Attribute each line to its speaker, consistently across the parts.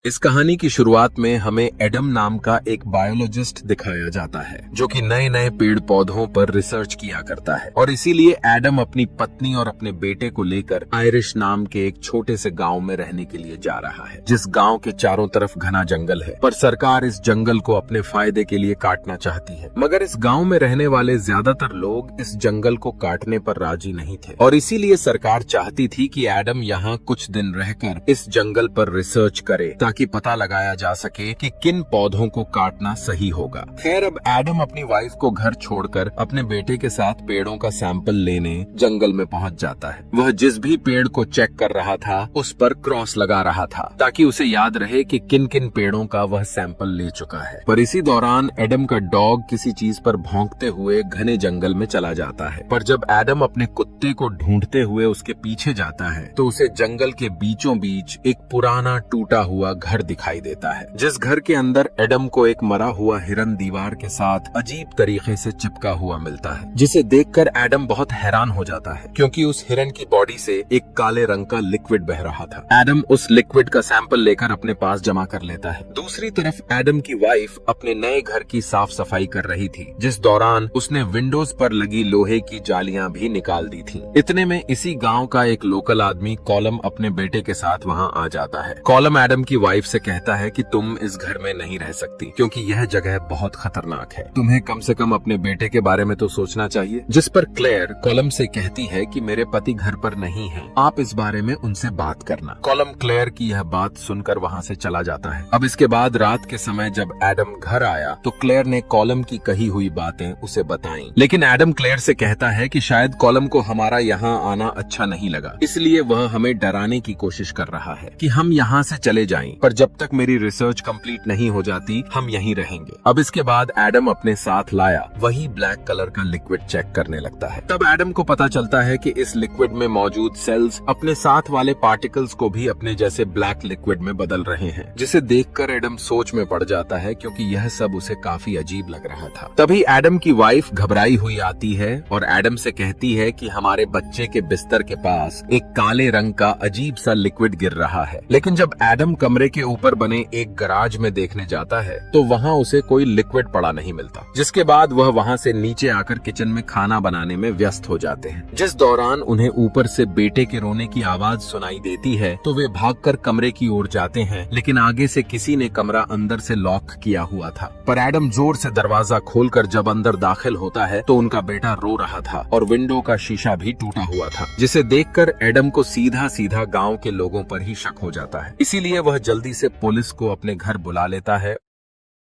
Speaker 1: इस कहानी की शुरुआत में हमें एडम नाम का एक बायोलॉजिस्ट दिखाया जाता है जो कि नए नए पेड़ पौधों पर रिसर्च किया करता है और इसीलिए एडम अपनी पत्नी और अपने बेटे को लेकर आयरिश नाम के एक छोटे से गांव में रहने के लिए जा रहा है, जिस गांव के चारों तरफ घना जंगल है। पर सरकार इस जंगल को अपने फायदे के लिए काटना चाहती है, मगर इस गाँव में रहने वाले ज्यादातर लोग इस जंगल को काटने पर राजी नहीं थे और इसीलिए सरकार चाहती थी कि एडम यहाँ कुछ दिन रहकर इस जंगल पर रिसर्च करे ताकि पता लगाया जा सके कि किन पौधों को काटना सही होगा। खैर, अब एडम अपनी वाइफ को घर छोड़कर अपने बेटे के साथ पेड़ों का सैंपल लेने जंगल में पहुंच जाता है। वह जिस भी पेड़ को चेक कर रहा था उस पर क्रॉस लगा रहा था ताकि उसे याद रहे कि किन किन पेड़ों का वह सैंपल ले चुका है। पर इसी दौरान एडम का डॉग किसी चीज पर भौंकते हुए घने जंगल में चला जाता है। पर जब एडम अपने कुत्ते को ढूंढते हुए उसके पीछे जाता है तो उसे जंगल के बीचों बीच एक पुराना टूटा हुआ घर दिखाई देता है, जिस घर के अंदर एडम को एक मरा हुआ हिरन दीवार के साथ अजीब तरीके से चिपका हुआ मिलता है, जिसे देखकर एडम बहुत हैरान हो जाता है क्योंकि उस हिरन की बॉडी से एक काले रंग का लिक्विड बह रहा था। एडम उस लिक्विड का सैंपल लेकर अपने पास जमा कर लेता है। दूसरी तरफ एडम की वाइफ अपने नए घर की साफ सफाई कर रही थी, जिस दौरान उसने विंडोज पर लगी लोहे की जालियां भी निकाल दी थी। इतने में इसी गाँव का एक लोकल आदमी कॉलम अपने बेटे के साथ वहाँ आ जाता है। कॉलम एडम की वाइफ से कहता है कि तुम इस घर में नहीं रह सकती क्योंकि यह जगह बहुत खतरनाक है, तुम्हें कम से कम अपने बेटे के बारे में तो सोचना चाहिए। जिस पर क्लेयर कॉलम से कहती है कि मेरे पति घर पर नहीं हैं, आप इस बारे में उनसे बात करना। कॉलम क्लेयर की यह बात सुनकर वहाँ से चला जाता है। अब इसके बाद रात के समय जब एडम घर आया तो क्लेयर ने कॉलम की कही हुई बातें उसे बताई, लेकिन एडम क्लेयर से कहता है कि शायद कॉलम को हमारा यहाँ आना अच्छा नहीं लगा, इसलिए वह हमें डराने की कोशिश कर रहा है कि हम यहाँ से चले जाएं, पर जब तक मेरी रिसर्च कंप्लीट नहीं हो जाती हम यहीं रहेंगे। अब इसके बाद एडम अपने साथ लाया वही ब्लैक कलर का लिक्विड चेक करने लगता है। तब एडम को पता चलता है कि इस लिक्विड में मौजूद सेल्स अपने साथ वाले पार्टिकल्स को भी अपने जैसे ब्लैक लिक्विड में बदल रहे हैं, जिसे देखकर एडम सोच में पड़ जाता है क्योंकि यह सब उसे काफी अजीब लग रहा था। तभी एडम की वाइफ घबराई हुई आती है और एडम से कहती है कि हमारे बच्चे के बिस्तर के पास एक काले रंग का अजीब सा लिक्विड गिर रहा है। लेकिन जब एडम कमरे के ऊपर बने एक गराज में देखने जाता है तो वहाँ उसे कोई लिक्विड पड़ा नहीं मिलता, जिसके बाद वह वहाँ से नीचे आकर किचन में खाना बनाने में व्यस्त हो जाते हैं। जिस दौरान उन्हें ऊपर से बेटे के रोने की आवाज सुनाई देती है तो वे भागकर कमरे की ओर जाते हैं, लेकिन आगे से किसी ने कमरा अंदर से लॉक किया हुआ था। पर एडम जोर से दरवाजा खोलकर जब अंदर दाखिल होता है तो उनका बेटा रो रहा था और विंडो का शीशा भी टूटा हुआ था, जिसे देखकर एडम को सीधा सीधा गाँव के लोगों पर ही शक हो जाता है। इसीलिए वह जल्दी से पुलिस को अपने घर बुला लेता है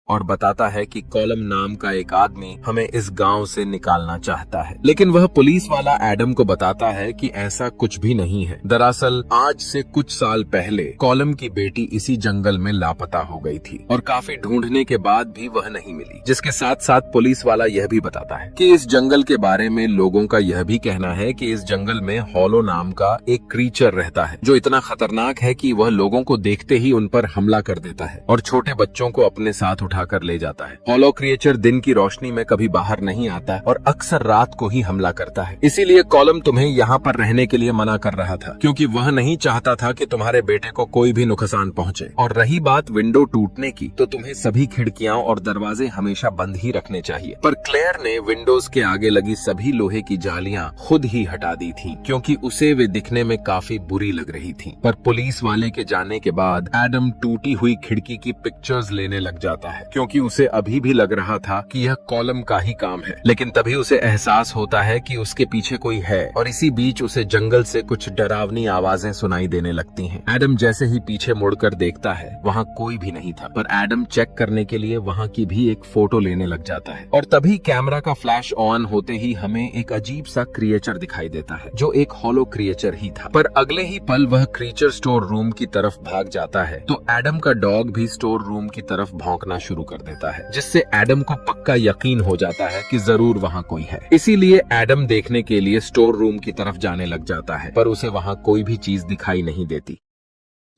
Speaker 1: और बताता है कि कॉलम नाम का एक आदमी हमें इस गांव से निकालना चाहता है। लेकिन वह पुलिस वाला एडम को बताता है कि ऐसा कुछ भी नहीं है। दरअसल आज से कुछ साल पहले कॉलम की बेटी इसी जंगल में लापता हो गई थी और काफी ढूंढने के बाद भी वह नहीं मिली। जिसके साथ साथ पुलिस वाला यह भी बताता है कि इस जंगल के बारे में लोगों का यह भी कहना है कि इस जंगल में हॉलो नाम का एक क्रीचर रहता है जो इतना खतरनाक है कि वह लोगों को देखते ही उन पर हमला कर देता है और छोटे बच्चों को अपने साथ उठाकर ले जाता है। हॉलो क्रिएचर दिन की रोशनी में कभी बाहर नहीं आता और अक्सर रात को ही हमला करता है। इसीलिए कॉलम तुम्हें यहाँ पर रहने के लिए मना कर रहा था क्योंकि वह नहीं चाहता था कि तुम्हारे बेटे को कोई भी नुकसान पहुँचे। और रही बात विंडो टूटने की, तो तुम्हें सभी खिड़कियां और दरवाजे हमेशा बंद ही रखने चाहिए। पर क्लेयर ने विंडोज के आगे लगी सभी लोहे की जालियां खुद ही हटा दी थी क्योंकि उसे वे दिखने में काफी बुरी लग रही थी। पर पुलिस वाले के जाने के बाद एडम टूटी हुई खिड़की की पिक्चर्स लेने लग जाता है क्योंकि उसे अभी भी लग रहा था कि यह कॉलम का ही काम है। लेकिन तभी उसे एहसास होता है कि उसके पीछे कोई है और इसी बीच उसे जंगल से कुछ डरावनी आवाजें सुनाई देने लगती हैं। एडम जैसे ही पीछे मुड़कर देखता है वहाँ कोई भी नहीं था, पर एडम चेक करने के लिए वहाँ की भी एक फोटो लेने लग जाता है और तभी कैमरा का फ्लैश ऑन होते ही हमें एक अजीब सा क्रिएचर दिखाई देता है जो एक हॉलो क्रिएचर ही था। पर अगले ही पल वह क्रिएचर स्टोर रूम की तरफ भाग जाता है तो एडम का डॉग भी स्टोर रूम की तरफ भौंकना शुरू कर देता है, जिससे एडम को पक्का यकीन हो जाता है कि जरूर वहाँ कोई है। इसीलिए एडम देखने के लिए स्टोर रूम की तरफ जाने लग जाता है, पर उसे वहाँ कोई भी चीज दिखाई नहीं देती।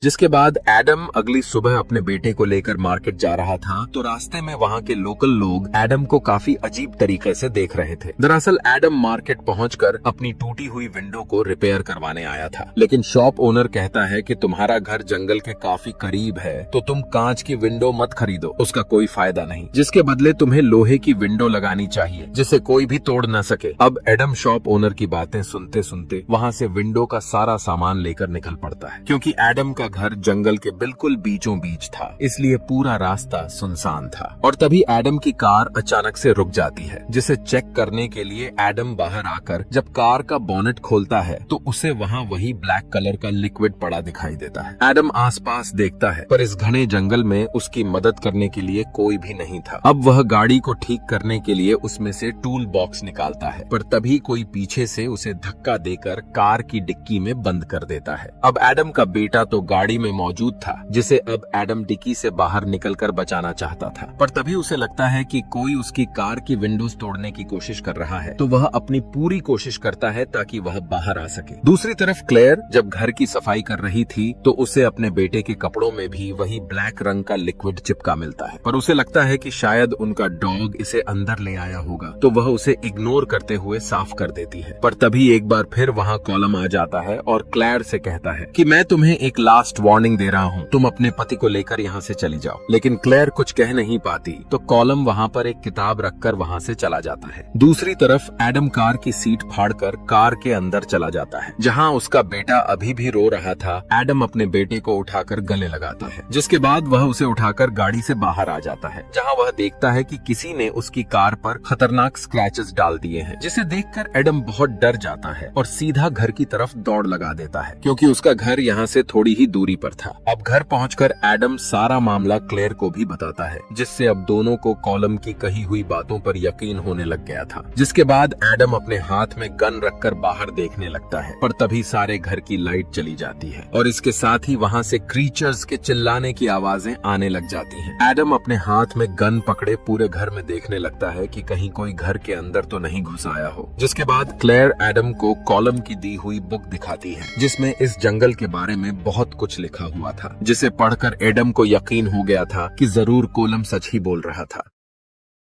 Speaker 1: जिसके बाद एडम अगली सुबह अपने बेटे को लेकर मार्केट जा रहा था तो रास्ते में वहाँ के लोकल लोग एडम को काफी अजीब तरीके से देख रहे थे। दरअसल एडम मार्केट पहुंचकर अपनी टूटी हुई विंडो को रिपेयर करवाने आया था, लेकिन शॉप ओनर कहता है कि तुम्हारा घर जंगल के काफी करीब है तो तुम कांच की विंडो मत खरीदो, उसका कोई फायदा नहीं, जिसके बदले तुम्हें लोहे की विंडो लगानी चाहिए जिसे कोई भी तोड़ न सके। अब एडम शॉप ओनर की बातें सुनते सुनते वहाँ से विंडो का सारा सामान लेकर निकल पड़ता है। क्योंकि एडम का घर जंगल के बिल्कुल बीचों बीच था, इसलिए पूरा रास्ता सुनसान था। और तभी एडम की कार अचानक से रुक जाती है, जिसे चेक करने के लिए एडम बाहर आकर जब कार का बोनेट खोलता है तो उसे वहाँ वही ब्लैक कलर का लिक्विड पड़ा दिखाई देता है। एडम आसपास देखता है पर इस घने जंगल में उसकी मदद करने के लिए कोई भी नहीं था। अब वह गाड़ी को ठीक करने के लिए उसमें से टूल बॉक्स निकालता है, पर तभी कोई पीछे से उसे धक्का देकर कार की डिक्की में बंद कर देता है। अब एडम का बेटा तो गाड़ी में मौजूद था, जिसे अब एडम डिक्की से बाहर निकलकर बचाना चाहता था, पर तभी उसे लगता है कि कोई उसकी कार की विंडोज तोड़ने की कोशिश कर रहा है, तो वह अपनी पूरी कोशिश करता है ताकि वह बाहर आ सके। दूसरी तरफ क्लेयर जब घर की सफाई कर रही थी तो उसे अपने बेटे के कपड़ों में भी वही ब्लैक रंग का लिक्विड चिपका मिलता है, पर उसे लगता है कि शायद उनका डॉग इसे अंदर ले आया होगा, तो वह उसे इग्नोर करते हुए साफ कर देती है। पर तभी एक बार फिर वहाँ कॉलम आ जाता है और क्लेयर से कहता है कि मैं तुम्हें एक लास्ट वार्निंग दे रहा हूँ, तुम अपने पति को लेकर यहाँ से चली जाओ। लेकिन क्लेयर कुछ कह नहीं पाती तो कॉलम वहाँ पर एक किताब रखकर वहाँ से चला जाता है। दूसरी तरफ एडम कार की सीट फाड़कर कार के अंदर चला जाता है, जहाँ उसका बेटा अभी भी रो रहा था। एडम अपने बेटे को उठाकर गले लगाता है, जिसके बाद वह उसे उठाकर गाड़ी से बाहर आ जाता है, जहाँ वह देखता है कि किसी ने उसकी कार पर खतरनाक स्क्रैचेस डाल दिए हैं, जिसे देखकर एडम बहुत डर जाता है और सीधा घर की तरफ दौड़ लगा देता है, क्योंकि उसका घर यहाँ से थोड़ी ही दूरी पर था। अब घर पहुंचकर एडम सारा मामला क्लेयर को भी बताता है, जिससे अब दोनों को कॉलम की कही हुई बातों पर यकीन होने लग गया था। जिसके बाद एडम अपने हाथ में गन रखकर बाहर देखने लगता है, पर तभी सारे घर की लाइट चली जाती है और इसके साथ ही वहाँ से क्रीचर्स के चिल्लाने की आवाजें आने लग जाती हैं। एडम अपने हाथ में गन पकड़े पूरे घर में देखने लगता है कि कहीं कोई घर के अंदर तो नहीं घुस आया हो। जिसके बाद क्लेयर एडम को कॉलम की दी हुई बुक दिखाती है, जिसमें इस जंगल के बारे में बहुत कुछ लिखा हुआ था, जिसे पढ़कर एडम को यकीन हो गया था कि जरूर कॉलम सच ही बोल रहा था।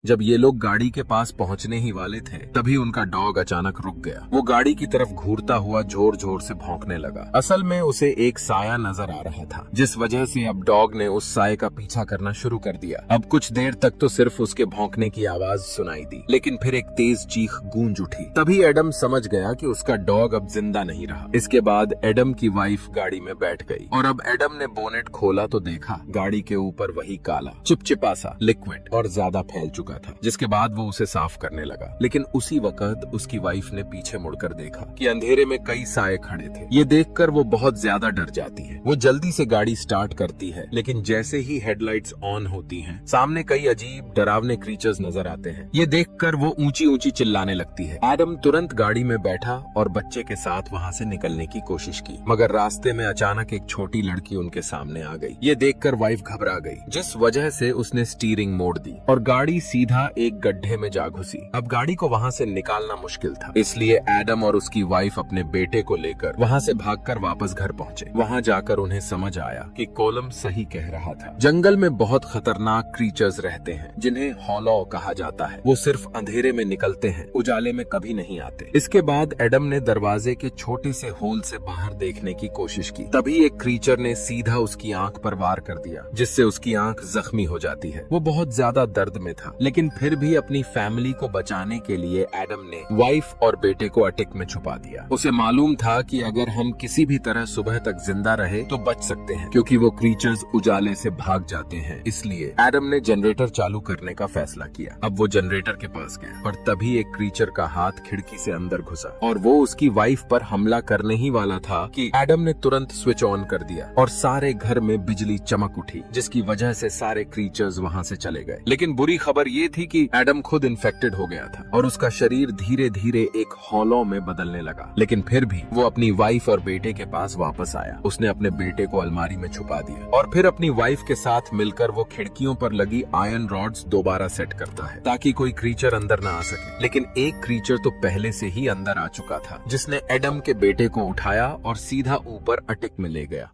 Speaker 1: जब ये लोग गाड़ी के पास पहुंचने ही वाले थे तभी उनका डॉग अचानक रुक गया। वो गाड़ी की तरफ घूरता हुआ जोर जोर से भौंकने लगा। असल में उसे एक साया नजर आ रहा था, जिस वजह से अब डॉग ने उस साये का पीछा करना शुरू कर दिया। अब कुछ देर तक तो सिर्फ उसके भौंकने की आवाज सुनाई दी, लेकिन फिर एक तेज चीख गूंज उठी। तभी एडम समझ गया कि उसका डॉग अब जिंदा नहीं रहा। इसके बाद एडम की वाइफ गाड़ी में बैठ गई और अब एडम ने बोनेट खोला तो देखा गाड़ी के ऊपर वही काला चिपचिपा सा लिक्विड और ज्यादा फैल चुका था। जिसके बाद वो उसे साफ करने लगा, लेकिन उसी वक्त उसकी वाइफ ने पीछे मुड़कर देखा कि अंधेरे में कई साए खड़े थे। ये देखकर वो बहुत ज्यादा डर जाती है। वो जल्दी से गाड़ी स्टार्ट करती है, लेकिन जैसे ही हेडलाइट्स ऑन होती हैं, सामने कई अजीब डरावने क्रीचर्स नजर आते हैं। ये देखकर वो ऊंची ऊंची चिल्लाने लगती है। एडम तुरंत गाड़ी में बैठा और बच्चे के साथ वहाँ से निकलने की कोशिश की, मगर रास्ते में अचानक एक छोटी लड़की उनके सामने आ गई। ये देखकर वाइफ घबरा गई, जिस वजह से उसने स्टीयरिंग मोड़ दी और गाड़ी सीधा एक गड्ढे में जा घुसी। अब गाड़ी को वहाँ से निकालना मुश्किल था, इसलिए एडम और उसकी वाइफ अपने बेटे को लेकर वहाँ से भागकर वापस घर पहुँचे। वहाँ जाकर उन्हें समझ आया कि कॉलम सही कह रहा था। जंगल में बहुत खतरनाक क्रीचर्स रहते हैं जिन्हें हॉलो कहा जाता है। वो सिर्फ अंधेरे में निकलते हैं, उजाले में कभी नहीं आते। इसके बाद एडम ने दरवाजे के छोटे से होल से बाहर देखने की कोशिश की। तभी एक क्रीचर ने सीधा उसकी आंख पर वार कर दिया, जिससे उसकी आंख जख्मी हो जाती है। वो बहुत ज्यादा दर्द में था, लेकिन फिर भी अपनी फैमिली को बचाने के लिए एडम ने वाइफ और बेटे को अटैक में छुपा दिया। उसे मालूम था कि अगर हम किसी भी तरह सुबह तक जिंदा रहे तो बच सकते हैं, क्योंकि वो क्रीचर्स उजाले से भाग जाते हैं। इसलिए एडम ने जनरेटर चालू करने का फैसला किया। अब वो जनरेटर के पास गया, पर तभी एक क्रीचर का हाथ खिड़की से अंदर घुसा और वो उसकी वाइफ पर हमला करने ही वाला था कि एडम ने तुरंत स्विच ऑन कर दिया और सारे घर में बिजली चमक उठी, जिसकी वजह से सारे क्रीचर्स वहाँ से चले गए। लेकिन बुरी खबर ये थी कि एडम खुद इन्फेक्टेड हो गया था और उसका शरीर धीरे धीरे एक हॉलो में बदलने लगा। लेकिन फिर भी वो अपनी वाइफ और बेटे के पास वापस आया। उसने अपने बेटे को अलमारी में छुपा दिया और फिर अपनी वाइफ के साथ मिलकर वो खिड़कियों पर लगी आयरन रॉड्स दोबारा सेट करता है, ताकि कोई क्रीचर अंदर ना आ सके। लेकिन एक क्रीचर तो पहले से ही अंदर आ चुका था, जिसने एडम के बेटे को उठाया और सीधा ऊपर अटैक में ले गया।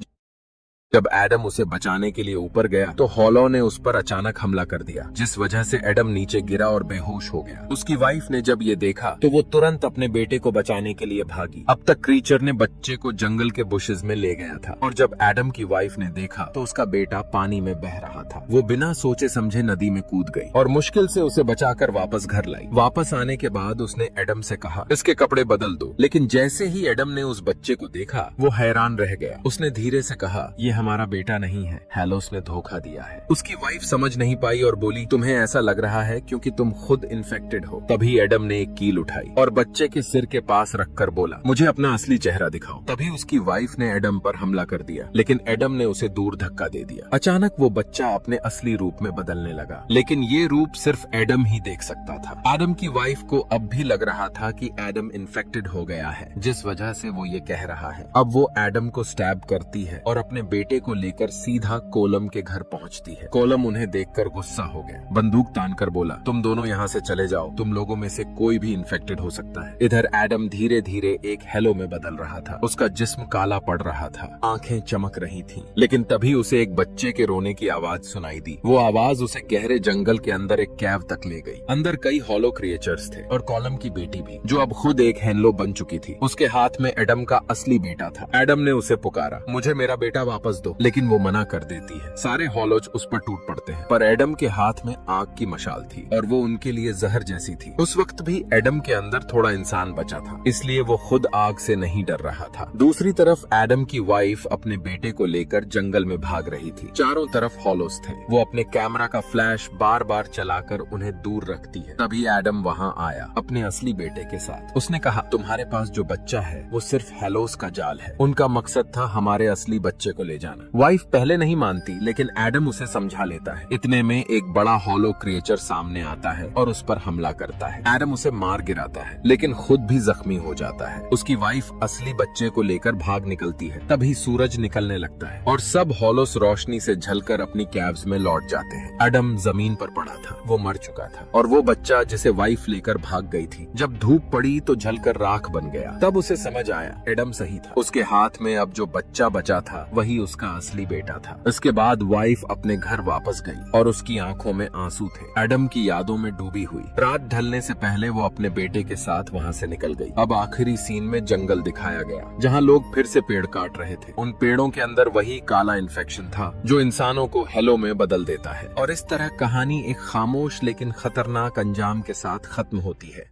Speaker 1: जब एडम उसे बचाने के लिए ऊपर गया तो हॉलो ने उस पर अचानक हमला कर दिया, जिस वजह से एडम नीचे गिरा और बेहोश हो गया। उसकी वाइफ ने जब ये देखा तो वो तुरंत अपने बेटे को बचाने के लिए भागी। अब तक क्रीचर ने बच्चे को जंगल के बुशेस में ले गया था और जब एडम की वाइफ ने देखा तो उसका बेटा पानी में बह रहा था। वो बिना सोचे समझे नदी में कूद गई और मुश्किल से उसे बचाकर वापस घर लाई। वापस आने के बाद उसने एडम से कहा, इसके कपड़े बदल दो। लेकिन जैसे ही एडम ने उस बच्चे को देखा वो हैरान रह गया। उसने धीरे से कहा, ये हमारा बेटा नहीं है, हेलोस ने धोखा दिया है। उसकी वाइफ समझ नहीं पाई और बोली, तुम्हें ऐसा लग रहा है क्योंकि तुम खुद इन्फेक्टेड हो। तभी एडम ने एक कील उठाई और बच्चे के सिर के पास रखकर बोला, मुझे अपना असली चेहरा दिखाओ। तभी उसकी वाइफ ने एडम पर हमला कर दिया, लेकिन एडम ने उसे दूर धक्का दे दिया। अचानक वो बच्चा अपने असली रूप में बदलने लगा, लेकिन ये रूप सिर्फ एडम ही देख सकता था। एडम की वाइफ को अब भी लग रहा था कि एडम इन्फेक्टेड हो गया है, जिस वजह से वो ये कह रहा है। अब वो एडम को स्टैब करती है और अपने बेटे को लेकर सीधा कोलम के घर पहुंचती है। कोलम उन्हें देखकर गुस्सा हो गया, बंदूक तानकर बोला, तुम दोनों यहाँ से चले जाओ, तुम लोगों में से कोई भी इन्फेक्टेड हो सकता है। इधर एडम धीरे धीरे एक हेलो में बदल रहा था। उसका जिस्म काला पड़ रहा था, आंखें चमक रही थीं। लेकिन तभी उसे एक बच्चे के रोने की आवाज सुनाई दी। वो आवाज उसे गहरे जंगल के अंदर एक कैव तक ले गई। अंदर कई हॉलो क्रिएचर्स थे और कोलम की बेटी भी, जो अब खुद एक हेलो बन चुकी थी। उसके हाथ में एडम का असली बेटा था। एडम ने उसे पुकारा, मुझे मेरा बेटा वापस दो, लेकिन वो मना कर देती है। सारे हॉलोज उस पर टूट पड़ते हैं, पर एडम के हाथ में आग की मशाल थी और वो उनके लिए जहर जैसी थी। उस वक्त भी एडम के अंदर थोड़ा इंसान बचा था, इसलिए वो खुद आग से नहीं डर रहा था। दूसरी तरफ एडम की वाइफ अपने बेटे को लेकर जंगल में भाग रही थी। चारों तरफ हॉलोज थे। वो अपने कैमरा का फ्लैश बार बार चलाकर उन्हें दूर रखती है। तभी एडम वहां आया अपने असली बेटे के साथ। उसने कहा, तुम्हारे पास जो बच्चा है वो सिर्फ हेलोस का जाल है। उनका मकसद था हमारे असली बच्चे को ले जाना। वाइफ पहले नहीं मानती, लेकिन एडम उसे समझा लेता है। इतने में एक बड़ा हॉलो क्रिएचर सामने आता है और उस पर हमला करता है। एडम उसे मार गिराता है, लेकिन खुद भी जख्मी हो जाता है। उसकी वाइफ असली बच्चे को लेकर भाग निकलती है। तभी सूरज निकलने लगता है और सब हॉलोस रोशनी से झलकर अपनी कैब्स में लौट जाते हैं। एडम जमीन पर पड़ा था, वो मर चुका था और वो बच्चा जिसे वाइफ लेकर भाग गई थी, जब धूप पड़ी तो जलकर राख बन गया। तब उसे समझ आया एडम सही था। उसके हाथ में अब जो बच्चा बचा था वही उसका असली बेटा था। इसके बाद वाइफ अपने घर वापस गई और उसकी आंखों में आंसू थे, एडम की यादों में डूबी हुई। रात ढलने से पहले वो अपने बेटे के साथ वहाँ से निकल गई। अब आखिरी सीन में जंगल दिखाया गया, जहाँ लोग फिर से पेड़ काट रहे थे। उन पेड़ों के अंदर वही काला इन्फेक्शन था जो इंसानों को हेलो में बदल देता है। और इस तरह कहानी एक खामोश लेकिन खतरनाक अंजाम के साथ खत्म होती है।